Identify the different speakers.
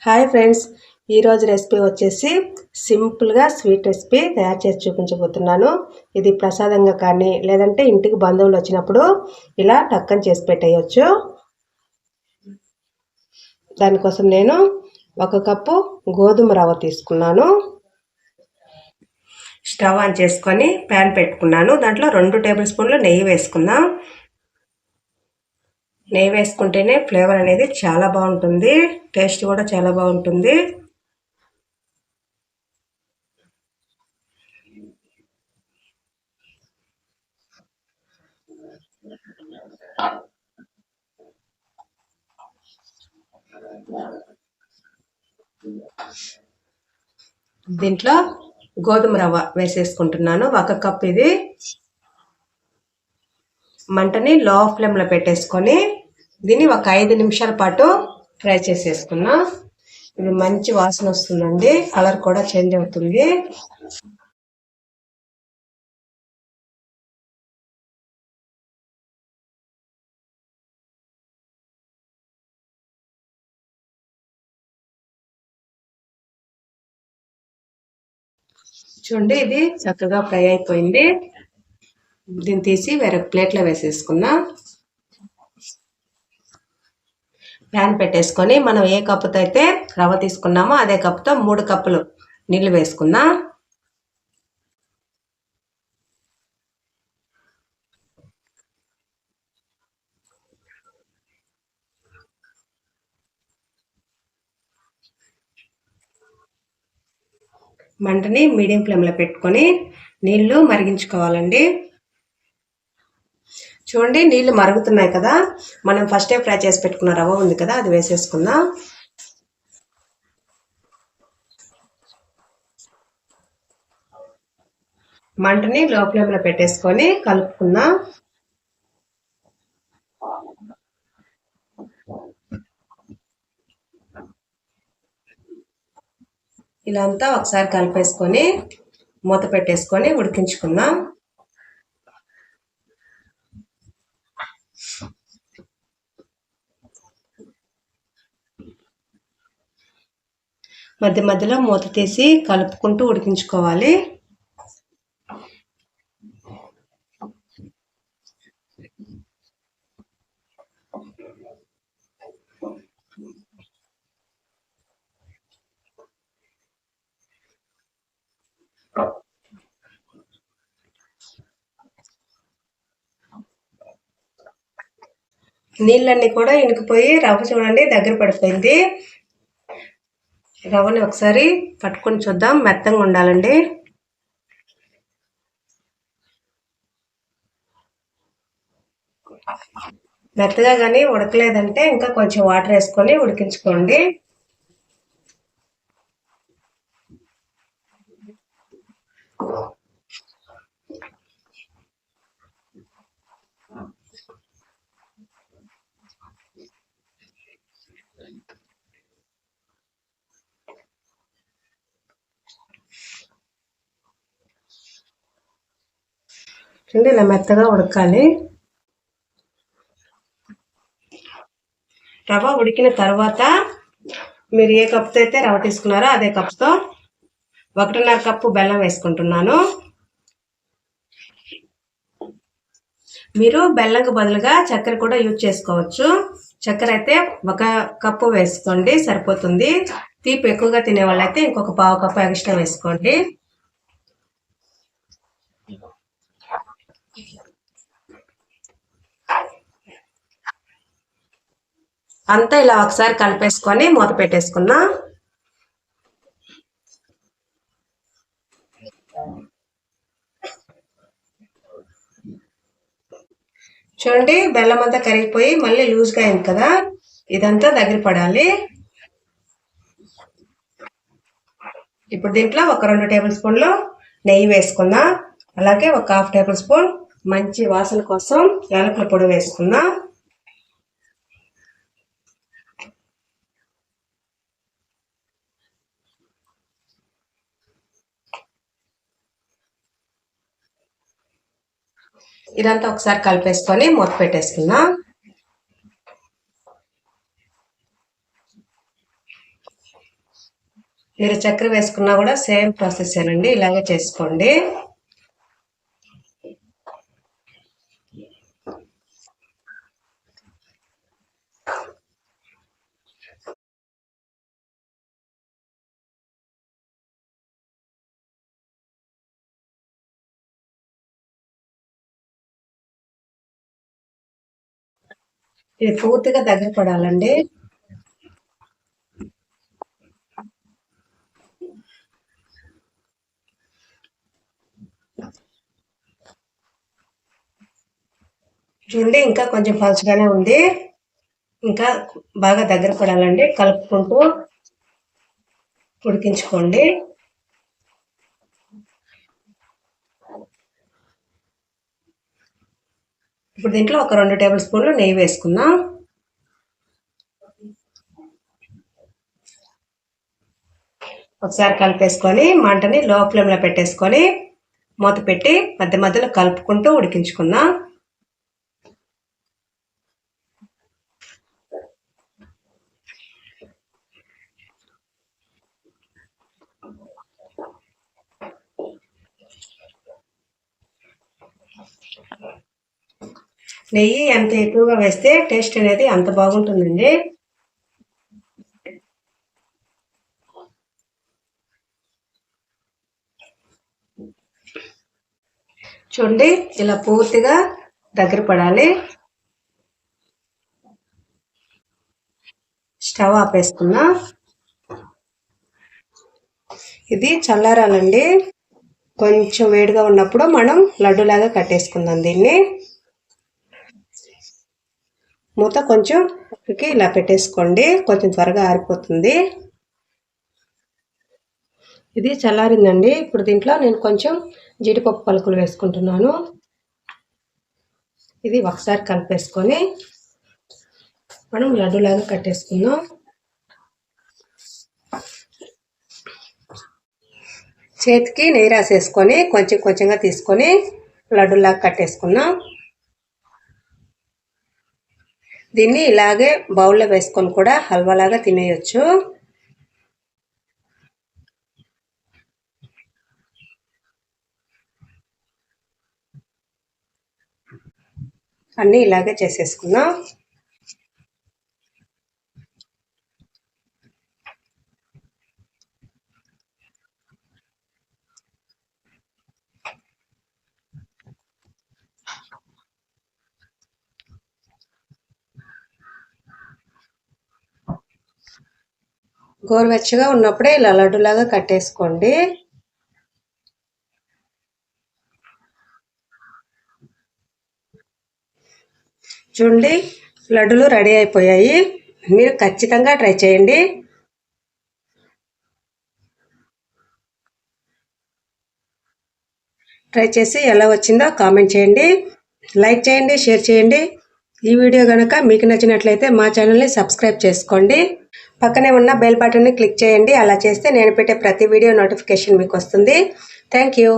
Speaker 1: Hi friends, ఈరోజు recipe వచ్చేసి సింపుల్గా స్వీట్ రెసిపీ తయారు చేసి చూపించబోతున్నాను. ఇది ప్రసాదంగా కానీ లేదంటే ఇంటికి బంధువులు వచ్చినప్పుడు ఇలా టక్కని చేసి పెట్టేయచ్చు. దానికోసం నేను 1 కప్పు గోధుమ రవ్వ తీసుకున్నాను. స్టవ్ ఆన్ చేసుకొని ప్యాన్ పెట్టుకున్నాను. దాంట్లో 2 టేబుల్ స్పూన్లు నెయ్యి వేసుకుందాం. నెయ్యి వేసుకుంటేనే ఫ్లేవర్ అనేది చాలా బాగుంటుంది, టేస్ట్ కూడా చాలా బాగుంటుంది. దీంట్లో గోధుమ రవ్వ వేసేసుకుంటున్నాను. 1 కప్. ఇది మంటని లో ఫ్లేమ్లో పెట్టేసుకొని దీన్ని ఒక 5 నిమిషాల పాటు ఫ్రై చేసేసుకున్నాం. ఇది మంచి వాసన వస్తుందండి, కలర్ కూడా చేంజ్ అవుతుంది. చూడండి, ఇది చక్కగా ఫ్రై అయిపోయింది. దీన్ని తీసి వేరే ప్లేట్లో వేసేసుకున్నా. ప్యాన్ పెట్టేసుకొని మనం ఏ కప్పుతో అయితే రవ్వ తీసుకున్నామో అదే కప్పుతో 3 కప్పులు నీళ్లు వేసుకుందాం. మంటని మీడియం ఫ్లేమ్లో పెట్టుకొని నీళ్లు మరిగించుకోవాలండి. చూడండి, నీళ్లు మరుగుతున్నాయి కదా. మనం ఫస్టే ఫ్రై చేసి పెట్టుకున్న రవ్వ ఉంది కదా, అది వేసేసుకుందాం. మంటని లో ఫ్లేమ్లో పెట్టేసుకొని కలుపుకుందాం. ఇలా అంతా ఒకసారి కలిపేసుకొని మూత పెట్టేసుకొని ఉడికించుకుందాం. మధ్య మధ్యలో మూత తీసి కలుపుకుంటూ ఉడికించుకోవాలి. నీళ్ళన్నీ కూడా ఇనికిపోయి రవ్వ చూడండి దగ్గర పడిపోయింది. రవ్వని ఒకసారి పట్టుకొని చూద్దాం, మెత్తగా ఉండాలండి. మెత్తగా కానీ ఉడకలేదంటే ఇంకా కొంచెం వాటర్ వేసుకొని ఉడికించుకోండి. చూడండి, ఇలా మెత్తగా ఉడకాలి. రవ్వ ఉడికిన తర్వాత మీరు ఏ కప్తో అయితే రవ్వ తీసుకున్నారో అదే కప్తో 1.5 కప్పు బెల్లం వేసుకుంటున్నాను. మీరు బెల్లంకు బదులుగా చక్కెర కూడా యూజ్ చేసుకోవచ్చు. చక్కెర అయితే 1 కప్పు వేసుకోండి, సరిపోతుంది. తీపి ఎక్కువగా తినే వాళ్ళైతే ఇంకొక 1/2 కప్పు ఎక్స్ట్రా వేసుకోండి. అంతా ఇలా ఒకసారి కలిపేసుకొని మూత పెట్టేసుకున్నా. చూడండి, బెల్లం అంతా కరిగిపోయి మళ్ళీ లూజ్గా అయింది కదా, ఇదంతా దగ్గర పడాలి. ఇప్పుడు దీంట్లో ఒక 2 టేబుల్ స్పూన్లు నెయ్యి వేసుకుందాం. అలాగే ఒక 1/2 టేబుల్ స్పూన్ మంచి వాసన కోసం యాలకుల పొడి వేసుకుందాం. ఇదంతా ఒకసారి కలిపేసుకొని మూత పెట్టేసుకుందాం. మీరు చక్కెర వేసుకున్నా కూడా సేమ్ ప్రాసెస్ ఏనండి, ఇలాగే చేసుకోండి. ఇది పూర్తిగా దగ్గర పడాలండి. చూడండి ఇంకా కొంచెం పలుచగానే ఉంది, ఇంకా బాగా దగ్గర పడాలండి. కలుపుకుంటూ ఉడికించుకోండి. ఇప్పుడు దీంట్లో ఒక 2 టేబుల్ స్పూన్లు నెయ్యి వేసుకుందాం. ఒకసారి కలిపేసుకొని మంటని లో ఫ్లేమ్లో పెట్టేసుకొని మూత పెట్టి మధ్య మధ్యలో కలుపుకుంటూ ఉడికించుకుందాం. నెయ్యి ఎంత ఎక్కువగా వేస్తే టేస్ట్ అనేది అంత బాగుంటుందండి. చూడండి ఇలా పూర్తిగా దగ్గర పడాలి. స్టవ్ ఆపేసుకుందాం. ఇది చల్లారాలండి. కొంచెం వేడిగా ఉన్నప్పుడు మనం లడ్డూలాగా కట్టేసుకుందాం. దీన్ని మూత కొంచెం ఇలా పెట్టేసుకోండి, కొంచెం త్వరగా ఆరిపోతుంది. ఇది చల్లారిందండి. ఇప్పుడు దీంట్లో నేను కొంచెం జీడిపప్పు పలుకులు వేసుకుంటున్నాను. ఇది ఒకసారి కలిపేసుకొని మనం లడ్డూలాగా కట్టేసుకుందాం. చేతికి నెయ్యి రాసేసుకొని కొంచెం కొంచెంగా తీసుకొని లడ్డూలాగా కట్టేసుకుందాం. దీన్ని ఇలాగే బౌల్లో వేసుకొని కూడా హల్వాలాగా తినేయొచ్చు. అన్నీ ఇలాగే చేసేసుకుందాం. గోరువెచ్చగా ఉన్నప్పుడే ఇలా లడ్డూలాగా కట్టేసుకోండి. చూడండి లడ్డూలు రెడీ అయిపోయాయి. మీరు ఖచ్చితంగా ట్రై చేయండి. ట్రై చేసి ఎలా వచ్చిందో కామెంట్ చేయండి, లైక్ చేయండి, షేర్ చేయండి. ఈ వీడియో కనుక మీకు నచ్చినట్లయితే మా ఛానల్ని సబ్స్క్రైబ్ చేసుకోండి. పక్కనే ఉన్న బెల్ బటన్ని క్లిక్ చేయండి. అలా చేస్తే నేను పెట్టే ప్రతి వీడియో నోటిఫికేషన్ మీకు వస్తుంది. Thank you.